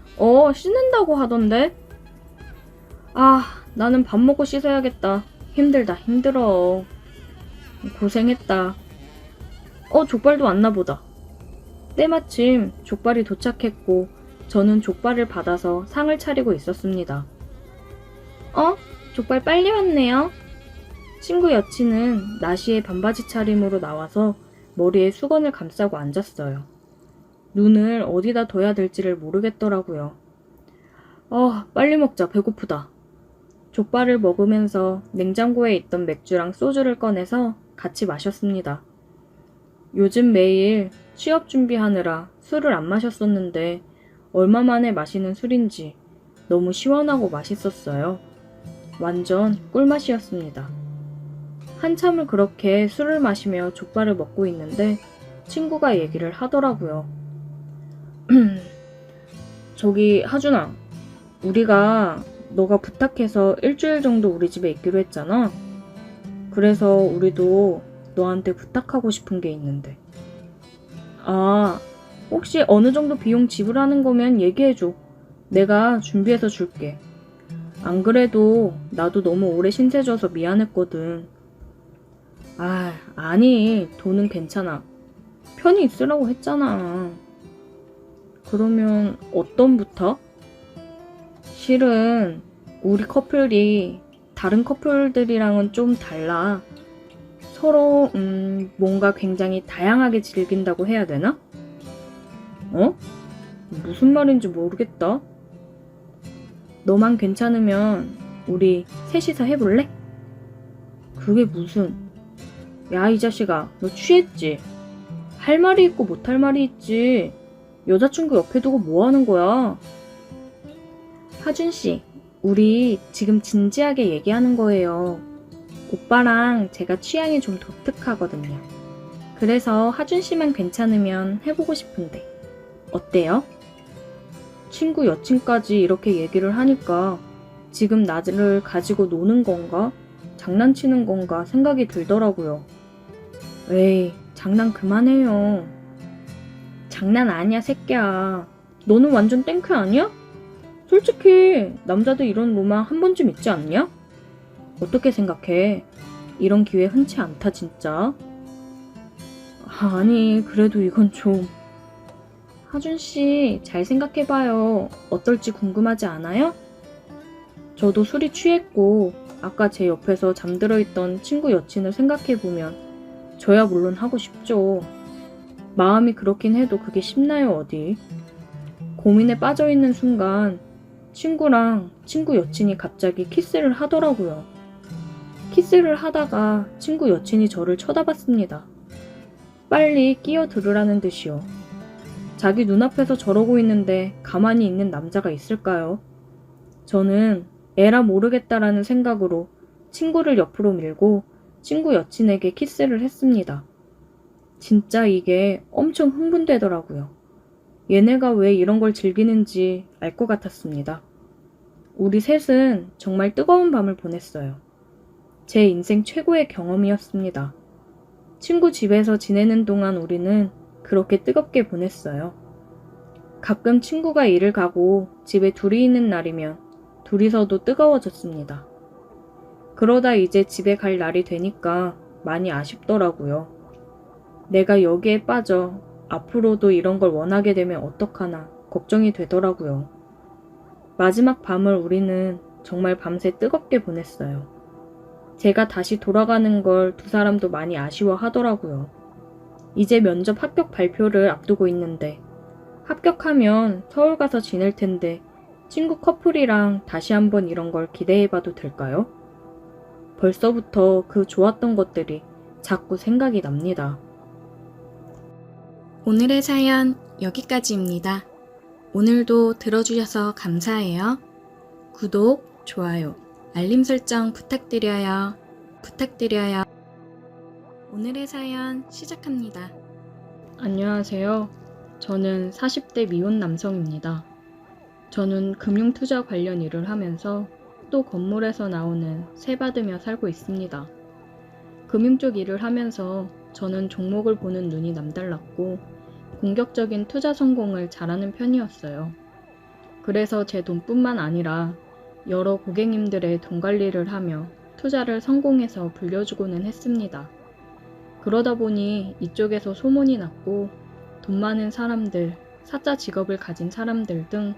씻는다고 하던데? 나는 밥 먹고 씻어야겠다. 힘들어. 고생했다. 족발도 왔나 보다. 때마침 족발이 도착했고 저는 족발을 받아서 상을 차리고 있었습니다. 족발 빨리 왔네요. 친구 여친은 나시의 반바지 차림으로 나와서 머리에 수건을 감싸고 앉았어요. 눈을 어디다 둬야 될지를 모르겠더라고요. 빨리 먹자. 배고프다. 족발을 먹으면서 냉장고에 있던 맥주랑 소주를 꺼내서 같이 마셨습니다. 요즘 매일 취업 준비하느라 술을 안 마셨었는데 얼마 만에 마시는 술인지 너무 시원하고 맛있었어요. 완전 꿀맛이었습니다. 한참을 그렇게 술을 마시며 족발을 먹고 있는데 친구가 얘기를 하더라고요. 저기 하준아, 우리가 너가 부탁해서 일주일 정도 우리 집에 있기로 했잖아. 그래서 우리도 너한테 부탁하고 싶은 게 있는데. 아, 혹시 어느 정도 비용 지불하는 거면 얘기해줘. 내가 준비해서 줄게. 안 그래도 나도 너무 오래 신세 져서 미안했거든. 아, 아니, 돈은 괜찮아. 편히 있으라고 했잖아. 그러면 어떤 부터? 실은 우리 커플이 다른 커플들이랑은 좀 달라. 서로 뭔가 굉장히 다양하게 즐긴다고 해야 되나? 어? 무슨 말인지 모르겠다. 너만 괜찮으면 우리 셋이서 해볼래? 그게 무슨... 야, 이 자식아, 너 취했지? 할 말이 있고 못할 말이 있지. 여자친구 옆에 두고 뭐 하는 거야? 하준 씨, 우리 지금 진지하게 얘기하는 거예요. 오빠랑 제가 취향이 좀 독특하거든요. 그래서 하준 씨만 괜찮으면 해보고 싶은데. 어때요? 친구 여친까지 이렇게 얘기를 하니까 지금 나를 가지고 노는 건가? 장난치는 건가 생각이 들더라고요. 에이, 장난 그만해요. 장난 아니야, 새끼야. 너는 완전 땡큐 아니야? 솔직히 남자들 이런 로망 한 번쯤 있지 않냐? 어떻게 생각해? 이런 기회 흔치 않다, 진짜. 아니, 그래도 이건 좀... 하준씨, 잘 생각해봐요. 어떨지 궁금하지 않아요? 저도 술이 취했고, 아까 제 옆에서 잠들어 있던 친구 여친을 생각해보면, 저야 물론 하고 싶죠. 마음이 그렇긴 해도 그게 쉽나요, 어디? 고민에 빠져있는 순간, 친구랑 친구 여친이 갑자기 키스를 하더라고요. 키스를 하다가 친구 여친이 저를 쳐다봤습니다. 빨리 끼어들으라는 듯이요. 자기 눈앞에서 저러고 있는데 가만히 있는 남자가 있을까요? 저는 에라 모르겠다라는 생각으로 친구를 옆으로 밀고 친구 여친에게 키스를 했습니다. 진짜 이게 엄청 흥분되더라고요. 얘네가 왜 이런 걸 즐기는지 알 것 같았습니다. 우리 셋은 정말 뜨거운 밤을 보냈어요. 제 인생 최고의 경험이었습니다. 친구 집에서 지내는 동안 우리는 그렇게 뜨겁게 보냈어요. 가끔 친구가 일을 가고 집에 둘이 있는 날이면 둘이서도 뜨거워졌습니다. 그러다 이제 집에 갈 날이 되니까 많이 아쉽더라고요. 내가 여기에 빠져 앞으로도 이런 걸 원하게 되면 어떡하나 걱정이 되더라고요. 마지막 밤을 우리는 정말 밤새 뜨겁게 보냈어요. 제가 다시 돌아가는 걸 두 사람도 많이 아쉬워하더라고요. 이제 면접 합격 발표를 앞두고 있는데 합격하면 서울 가서 지낼 텐데 친구 커플이랑 다시 한번 이런 걸 기대해봐도 될까요? 벌써부터 그 좋았던 것들이 자꾸 생각이 납니다. 오늘의 사연 여기까지입니다. 오늘도 들어주셔서 감사해요. 구독, 좋아요, 알림 설정 부탁드려요. 오늘의 사연 시작합니다. 안녕하세요. 저는 40대 미혼 남성입니다. 저는 금융투자 관련 일을 하면서 또 건물에서 나오는 세 받으며 살고 있습니다. 금융 쪽 일을 하면서 저는 종목을 보는 눈이 남달랐고 공격적인 투자 성공을 잘하는 편이었어요. 그래서 제 돈뿐만 아니라 여러 고객님들의 돈 관리를 하며 투자를 성공해서 불려주고는 했습니다. 그러다 보니 이쪽에서 소문이 났고 돈 많은 사람들, 사자 직업을 가진 사람들 등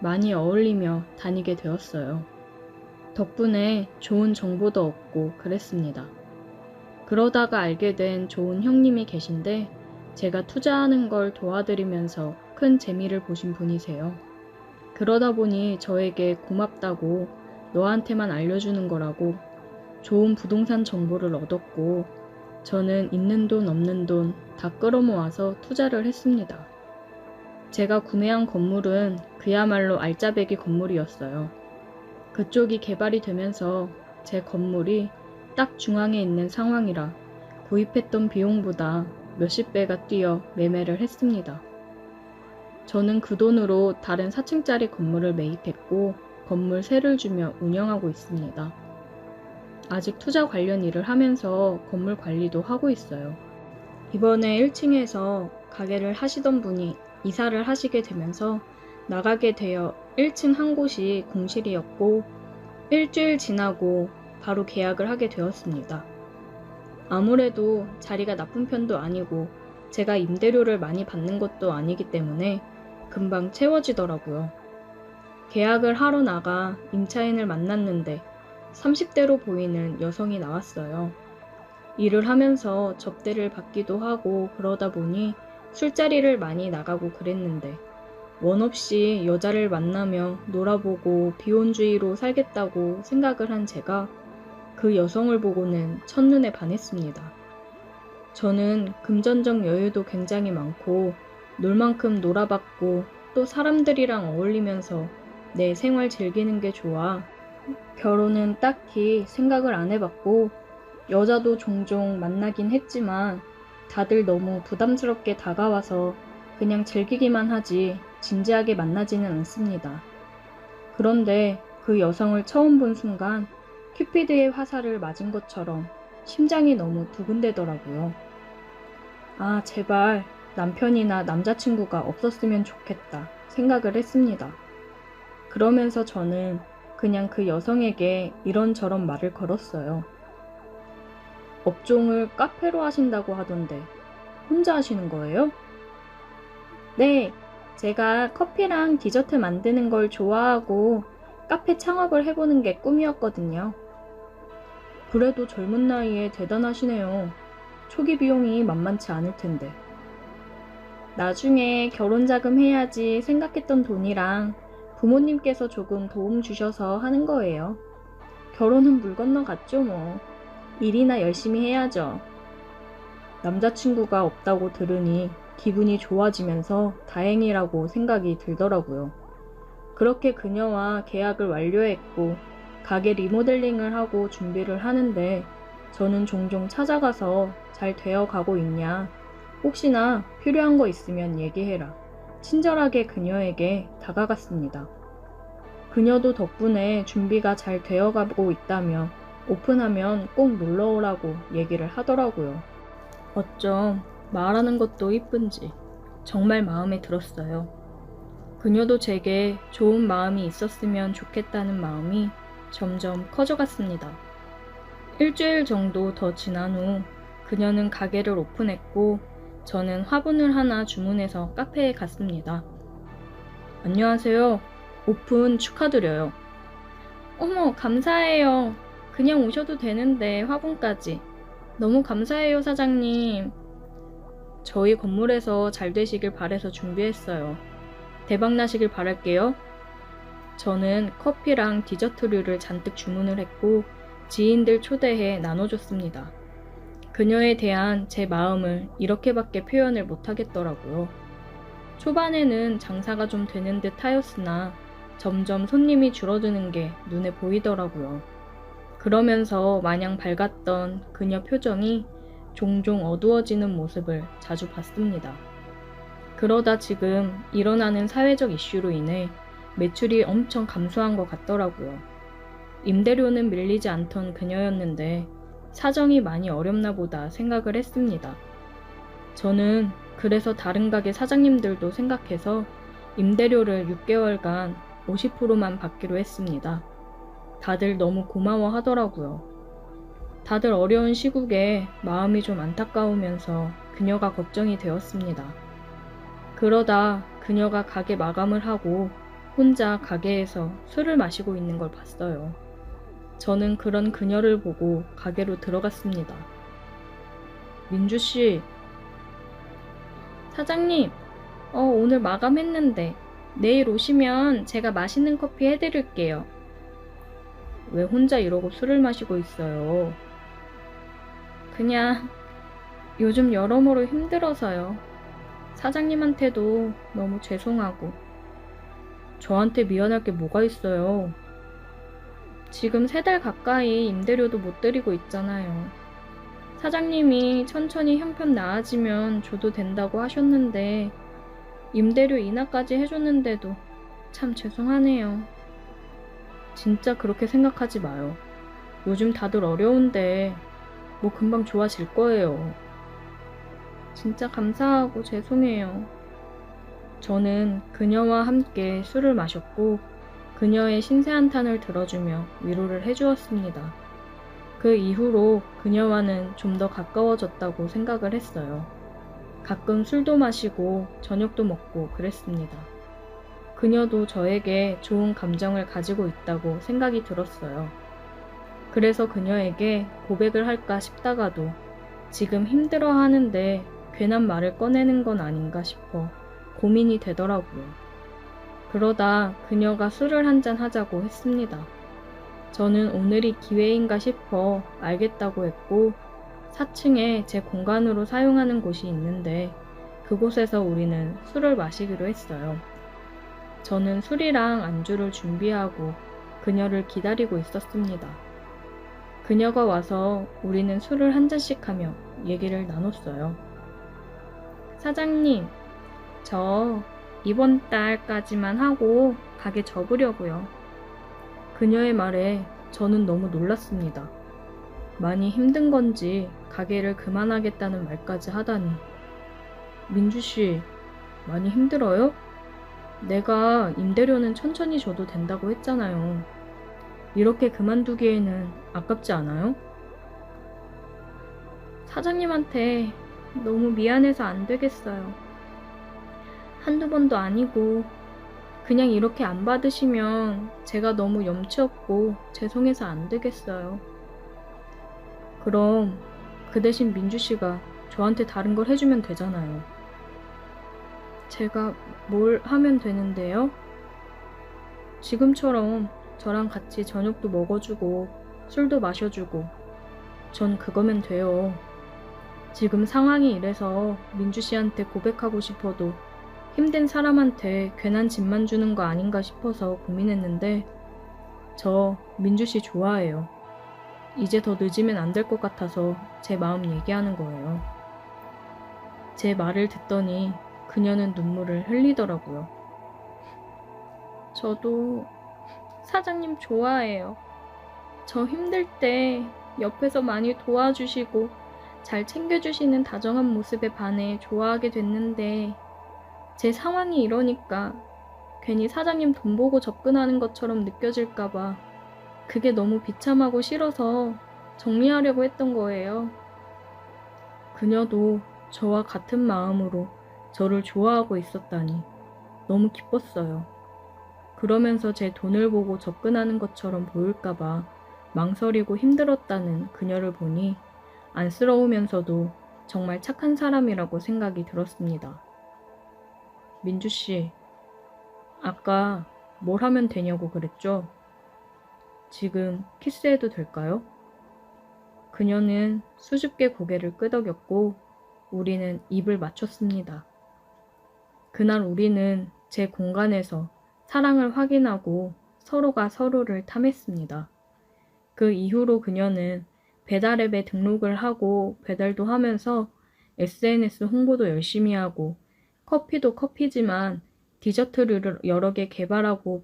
많이 어울리며 다니게 되었어요. 덕분에 좋은 정보도 얻고 그랬습니다. 그러다가 알게 된 좋은 형님이 계신데 제가 투자하는 걸 도와드리면서 큰 재미를 보신 분이세요. 그러다 보니 저에게 고맙다고 너한테만 알려주는 거라고 좋은 부동산 정보를 얻었고 저는 있는 돈 없는 돈 다 끌어모아서 투자를 했습니다. 제가 구매한 건물은 그야말로 알짜배기 건물이었어요. 그쪽이 개발이 되면서 제 건물이 딱 중앙에 있는 상황이라 구입했던 비용보다 몇십 배가 뛰어 매매를 했습니다. 저는 그 돈으로 다른 4층짜리 건물을 매입했고 건물 세를 주며 운영하고 있습니다. 아직 투자 관련 일을 하면서 건물 관리도 하고 있어요. 이번에 1층에서 가게를 하시던 분이 이사를 하시게 되면서 나가게 되어 1층 한 곳이 공실이었고 일주일 지나고 바로 계약을 하게 되었습니다. 아무래도 자리가 나쁜 편도 아니고 제가 임대료를 많이 받는 것도 아니기 때문에 금방 채워지더라고요. 계약을 하러 나가 임차인을 만났는데 30대로 보이는 여성이 나왔어요. 일을 하면서 접대를 받기도 하고 그러다 보니 술자리를 많이 나가고 그랬는데 원 없이 여자를 만나며 놀아보고 비혼주의로 살겠다고 생각을 한 제가 그 여성을 보고는 첫눈에 반했습니다. 저는 금전적 여유도 굉장히 많고 놀 만큼 놀아봤고 또 사람들이랑 어울리면서 내 생활 즐기는 게 좋아. 결혼은 딱히 생각을 안 해봤고 여자도 종종 만나긴 했지만 다들 너무 부담스럽게 다가와서 그냥 즐기기만 하지 진지하게 만나지는 않습니다. 그런데 그 여성을 처음 본 순간 큐피드의 화살을 맞은 것처럼 심장이 너무 두근대더라고요. 아, 제발 남편이나 남자친구가 없었으면 좋겠다 생각을 했습니다. 그러면서 저는 그냥 그 여성에게 이런저런 말을 걸었어요. 업종을 카페로 하신다고 하던데 혼자 하시는 거예요? 네, 제가 커피랑 디저트 만드는 걸 좋아하고 카페 창업을 해보는 게 꿈이었거든요. 그래도 젊은 나이에 대단하시네요. 초기 비용이 만만치 않을 텐데. 나중에 결혼 자금 해야지 생각했던 돈이랑 부모님께서 조금 도움 주셔서 하는 거예요. 결혼은 물 건너갔죠 뭐. 일이나 열심히 해야죠. 남자친구가 없다고 들으니 기분이 좋아지면서 다행이라고 생각이 들더라고요. 그렇게 그녀와 계약을 완료했고 가게 리모델링을 하고 준비를 하는데 저는 종종 찾아가서 잘 되어 가고 있냐, 혹시나 필요한 거 있으면 얘기해라. 친절하게 그녀에게 다가갔습니다. 그녀도 덕분에 준비가 잘 되어가고 있다며 오픈하면 꼭 놀러오라고 얘기를 하더라고요. 어쩜 말하는 것도 이쁜지 정말 마음에 들었어요. 그녀도 제게 좋은 마음이 있었으면 좋겠다는 마음이 점점 커져갔습니다. 일주일 정도 더 지난 후 그녀는 가게를 오픈했고 저는 화분을 하나 주문해서 카페에 갔습니다. 안녕하세요. 오픈 축하드려요. 어머, 감사해요. 그냥 오셔도 되는데 화분까지. 너무 감사해요, 사장님. 저희 건물에서 잘 되시길 바래서 준비했어요. 대박 나시길 바랄게요. 저는 커피랑 디저트류를 잔뜩 주문을 했고 지인들 초대해 나눠줬습니다. 그녀에 대한 제 마음을 이렇게밖에 표현을 못하겠더라고요. 초반에는 장사가 좀 되는 듯 하였으나 점점 손님이 줄어드는 게 눈에 보이더라고요. 그러면서 마냥 밝았던 그녀 표정이 종종 어두워지는 모습을 자주 봤습니다. 그러다 지금 일어나는 사회적 이슈로 인해 매출이 엄청 감소한 것 같더라고요. 임대료는 밀리지 않던 그녀였는데 사정이 많이 어렵나 보다 생각을 했습니다. 저는 그래서 다른 가게 사장님들도 생각해서 임대료를 6개월간 50%만 받기로 했습니다. 다들 너무 고마워 하더라고요. 다들 어려운 시국에 마음이 좀 안타까우면서 그녀가 걱정이 되었습니다. 그러다 그녀가 가게 마감을 하고 혼자 가게에서 술을 마시고 있는 걸 봤어요. 저는 그런 그녀를 보고 가게로 들어갔습니다. 민주씨, 사장님, 오늘 마감했는데 내일 오시면 제가 맛있는 커피 해드릴게요. 왜 혼자 이러고 술을 마시고 있어요? 그냥 요즘 여러모로 힘들어서요. 사장님한테도 너무 죄송하고. 저한테 미안할 게 뭐가 있어요? 지금 3달 가까이 임대료도 못 드리고 있잖아요. 사장님이 천천히 형편 나아지면 줘도 된다고 하셨는데 임대료 인하까지 해줬는데도 참 죄송하네요. 진짜 그렇게 생각하지 마요. 요즘 다들 어려운데 뭐 금방 좋아질 거예요. 진짜 감사하고 죄송해요. 저는 그녀와 함께 술을 마셨고 그녀의 신세한탄을 들어주며 위로를 해주었습니다. 그 이후로 그녀와는 좀 더 가까워졌다고 생각을 했어요. 가끔 술도 마시고 저녁도 먹고 그랬습니다. 그녀도 저에게 좋은 감정을 가지고 있다고 생각이 들었어요. 그래서 그녀에게 고백을 할까 싶다가도 지금 힘들어 하는데 괜한 말을 꺼내는 건 아닌가 싶어 고민이 되더라고요. 그러다 그녀가 술을 한잔 하자고 했습니다. 저는 오늘이 기회인가 싶어 알겠다고 했고 4층에 제 공간으로 사용하는 곳이 있는데 그곳에서 우리는 술을 마시기로 했어요. 저는 술이랑 안주를 준비하고 그녀를 기다리고 있었습니다. 그녀가 와서 우리는 술을 한 잔씩 하며 얘기를 나눴어요. 사장님, 저 이번 달까지만 하고 가게 접으려고요. 그녀의 말에 저는 너무 놀랐습니다. 많이 힘든 건지 가게를 그만하겠다는 말까지 하다니. 민주 씨, 많이 힘들어요? 내가 임대료는 천천히 줘도 된다고 했잖아요. 이렇게 그만두기에는 아깝지 않아요? 사장님한테 너무 미안해서 안 되겠어요. 한두 번도 아니고 그냥 이렇게 안 받으시면 제가 너무 염치 없고 죄송해서 안 되겠어요. 그럼 그 대신 민주 씨가 저한테 다른 걸 해주면 되잖아요. 제가 뭘 하면 되는데요? 지금처럼 저랑 같이 저녁도 먹어주고 술도 마셔주고 전 그거면 돼요. 지금 상황이 이래서 민주 씨한테 고백하고 싶어도 힘든 사람한테 괜한 짐만 주는 거 아닌가 싶어서 고민했는데 저 민주 씨 좋아해요. 이제 더 늦으면 안 될 것 같아서 제 마음 얘기하는 거예요. 제 말을 듣더니 그녀는 눈물을 흘리더라고요. 저도 사장님 좋아해요. 저 힘들 때 옆에서 많이 도와주시고 잘 챙겨주시는 다정한 모습에 반해 좋아하게 됐는데 제 상황이 이러니까 괜히 사장님 돈 보고 접근하는 것처럼 느껴질까봐 그게 너무 비참하고 싫어서 정리하려고 했던 거예요. 그녀도 저와 같은 마음으로 저를 좋아하고 있었다니 너무 기뻤어요. 그러면서 제 돈을 보고 접근하는 것처럼 보일까봐 망설이고 힘들었다는 그녀를 보니 안쓰러우면서도 정말 착한 사람이라고 생각이 들었습니다. 민주 씨, 아까 뭘 하면 되냐고 그랬죠? 지금 키스해도 될까요? 그녀는 수줍게 고개를 끄덕였고 우리는 입을 맞췄습니다. 그날 우리는 제 공간에서 사랑을 확인하고 서로가 서로를 탐했습니다. 그 이후로 그녀는 배달앱에 등록을 하고 배달도 하면서 SNS 홍보도 열심히 하고 커피도 커피지만 디저트류를 여러 개 개발하고